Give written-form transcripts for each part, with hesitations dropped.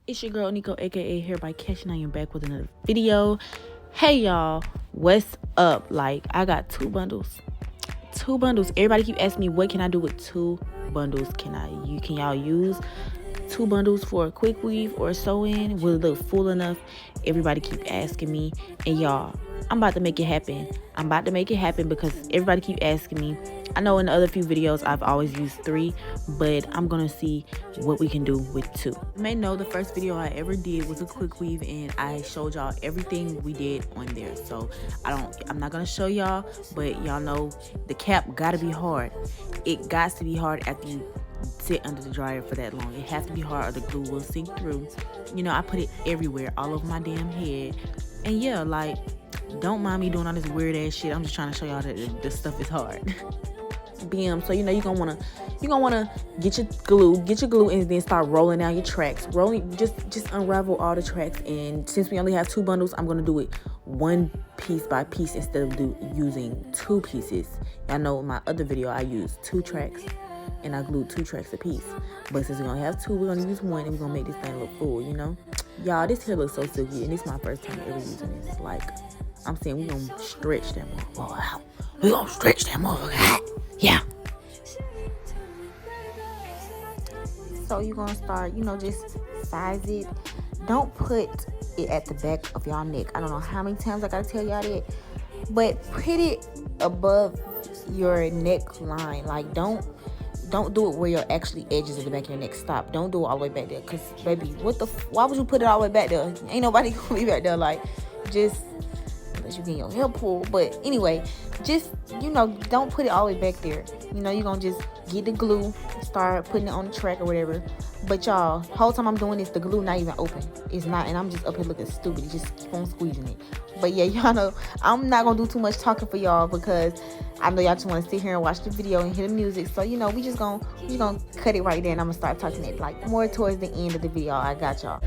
It's your girl Nico, aka Hereby Catching. I am back with another video. Hey y'all, what's up? Like, I got two bundles. Everybody keep asking me, what can I do with two bundles? Can y'all use two bundles for a quick weave or sew in? Will it look full enough? Everybody keep asking me, and y'all, I'm about to make it happen. Because everybody keep asking me. I know in the other few videos I've always used 3, but I'm gonna see what we can do with 2. You may know the first video I ever did was a quick weave, and I showed y'all everything we did on there. So I'm not gonna show y'all, but y'all know the cap gotta be hard. It got to be hard after you sit under the dryer for that long. It has to be hard or the glue will sink through. You know, I put it everywhere, all over my damn head. And yeah, like, don't mind me doing all this weird ass shit. I'm just trying to show y'all that this stuff is hard. Bam. So you know you're gonna wanna get your glue and then start rolling out your tracks. Just unravel all the tracks. And since we only have 2 bundles, I'm gonna do it one piece by piece instead of using 2 pieces. Y'all know in my other video I used 2 tracks and I glued 2 tracks a piece. But since we're gonna have 2, we're gonna use 1 and we're gonna make this thing look full, you know? Y'all, this here looks so silky, and this is my first time ever using this. Like, I'm saying we're gonna stretch that motherfucker out. We're gonna stretch that motherfucker out. Yeah. So you're gonna start, you know, just size it. Don't put it at the back of y'all neck. I don't know how many times I gotta tell y'all that, but put it above your neckline. Like, don't do it where your actually edges of the back of your neck stop. Don't do it all the way back there, cause baby, why would you put it all the way back there? Ain't nobody gonna be back there. Like, just unless you get your hair pulled. But anyway, just, you know, don't put it all the way back there. You know, you're gonna just get the glue, start putting it on the track or whatever. But y'all, whole time I'm doing this, the glue not even open. It's not, and I'm just up here looking stupid. You just keep on squeezing it. But yeah, y'all know I'm not gonna do too much talking for y'all, because I know y'all just want to sit here and watch the video and hear the music. So you know, we just gonna cut it right there, and I'm gonna start talking it like more towards the end of the video. I got y'all.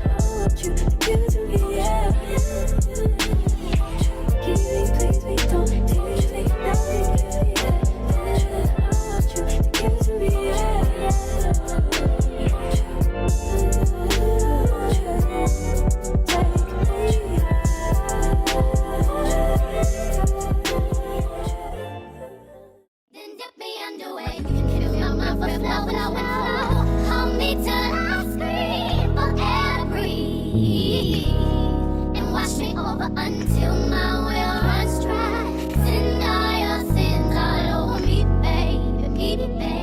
Until my will runs dry. Send all your sins all over me, baby, baby,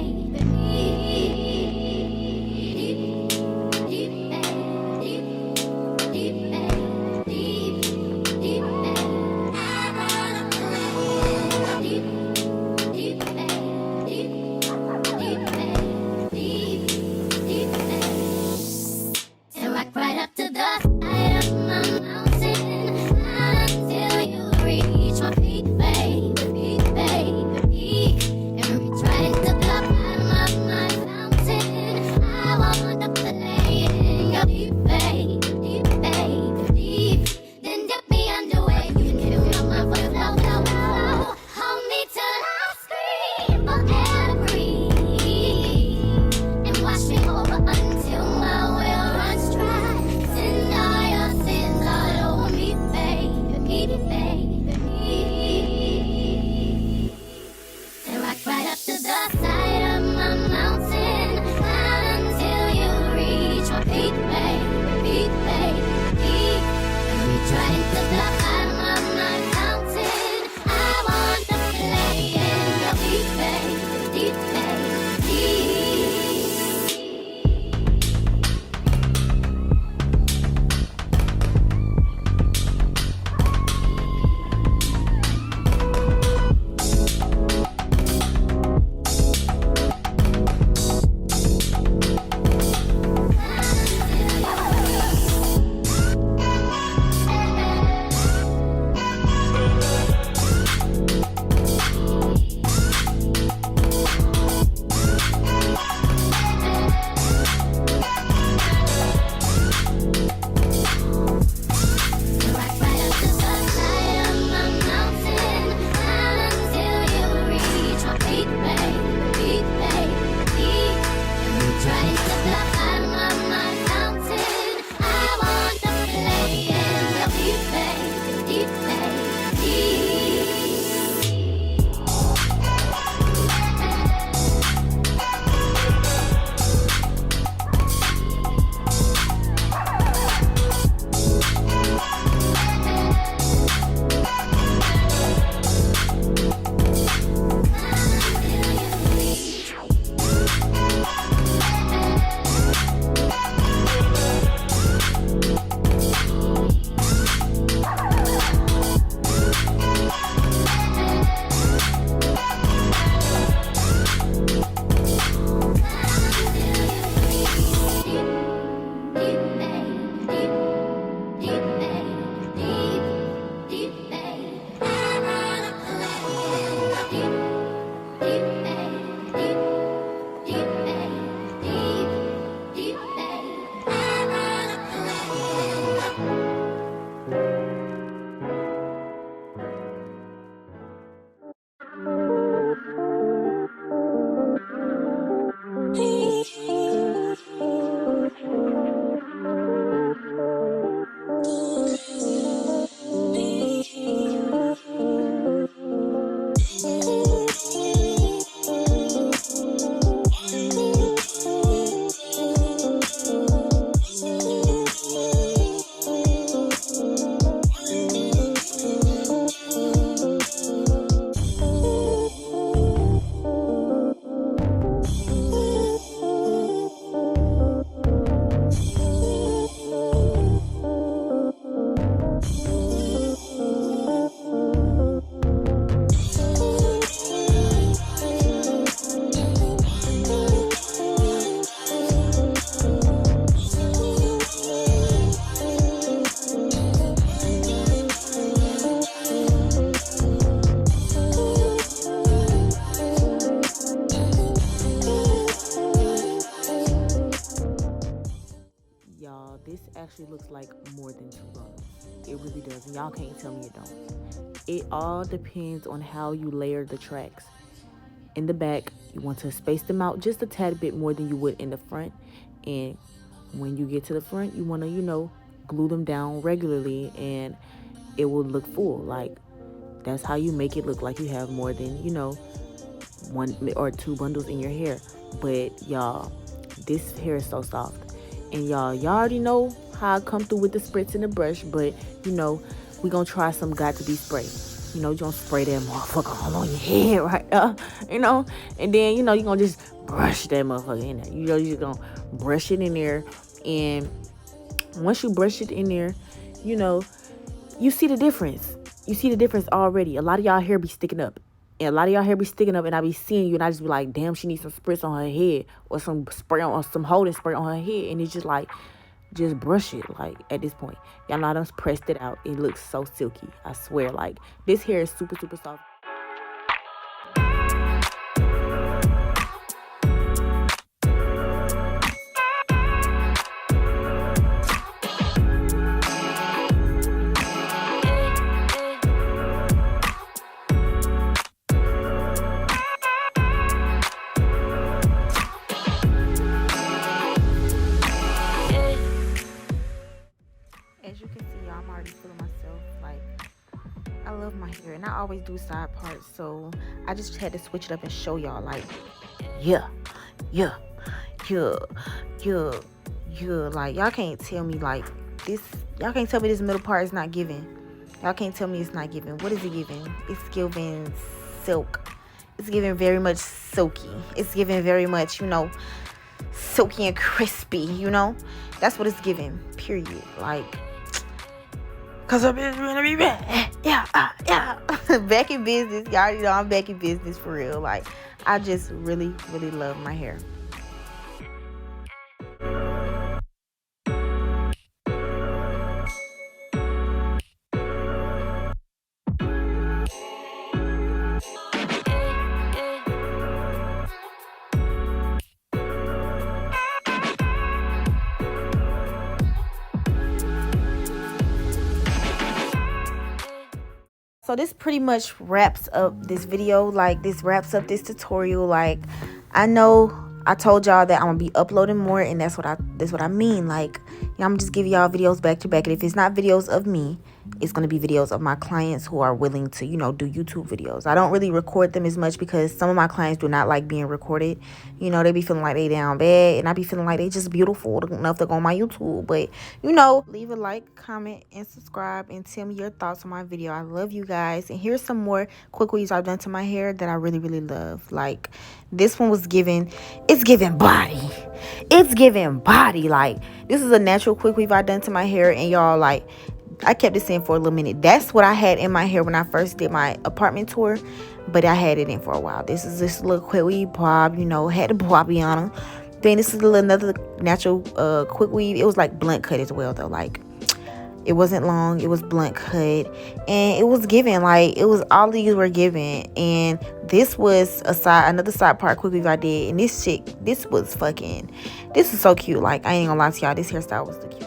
and rock right up to the side of my mountain. Until you reach my feet, baby, and reach right into the bottom of my fountain. I want up to lay in your deep, then dip me underway. You can feel my foot flow. Hold me till I scream for air to breathe, and wash me over until my will runs dry. Send y'all, this actually looks like more than 2 bundles. It really does, and y'all can't tell me it don't. It all depends on how you layer the tracks. In the back, you want to space them out just a tad bit more than you would in the front, and when you get to the front, you want to glue them down regularly, and it will look full. Like, that's how you make it look like you have more than 1 or 2 bundles in your hair. But y'all, this hair is so soft, and y'all already know how I come through with the spritz and the brush, but we gonna try some got to be spray. You gonna spray that motherfucker all on your head right now, and then you gonna just brush that motherfucker in there. You're just gonna brush it in there, and once you brush it in there, you see the difference. You see the difference already. A lot of y'all hair be sticking up. And I be seeing you, and I just be like, damn, she needs some spritz on her head, or some spray or some holding spray on her head. And it's just like, just brush it. Like, at this point, y'all know I done pressed it out. It looks so silky. I swear, like, this hair is super, super soft. As you can see, y'all, I'm already feeling myself. Like, I love my hair, and I always do side parts, so I just had to switch it up and show y'all. Like, yeah. Like, y'all can't tell me like this. Y'all can't tell me this middle part is not giving. Y'all can't tell me it's not giving. What is it giving? It's giving silk. It's giving very much silky. It's giving very much, silky and crispy. That's what it's giving. Period. Like. Cause I'm gonna be back. Yeah. Back in business. Y'all already know I'm back in business for real. Like, I just really, really love my hair. So this pretty much wraps up this video. Like, this wraps up this tutorial. Like, I know I told y'all that I'm gonna be uploading more, and that's what I mean. Like, I'm just giving y'all videos back to back, and if it's not videos of me, it's gonna be videos of my clients who are willing to do YouTube videos. I don't really record them as much because some of my clients do not like being recorded. They be feeling like they down bad, and I be feeling like they just beautiful enough to go on my YouTube. But leave a like, comment, and subscribe, and tell me your thoughts on my video. I love you guys, and here's some more quick weaves I've done to my hair that I really, really love. Like, this one was giving body. It's giving body. Like, this is a natural quick weave I done to my hair, and y'all, like, I kept this in for a little minute. That's what I had in my hair when I first did my apartment tour, but I had it in for a while. This is this little quick weave bob, had the bobby on them. Then this is another natural quick weave. It was like blunt cut as well, though. Like, it wasn't long. It was blunt cut, and it was giving. Like, it was all these were giving. And this was another side part quick weave I did, and this was so cute. Like, I ain't gonna lie to y'all, this hairstyle was the cutest.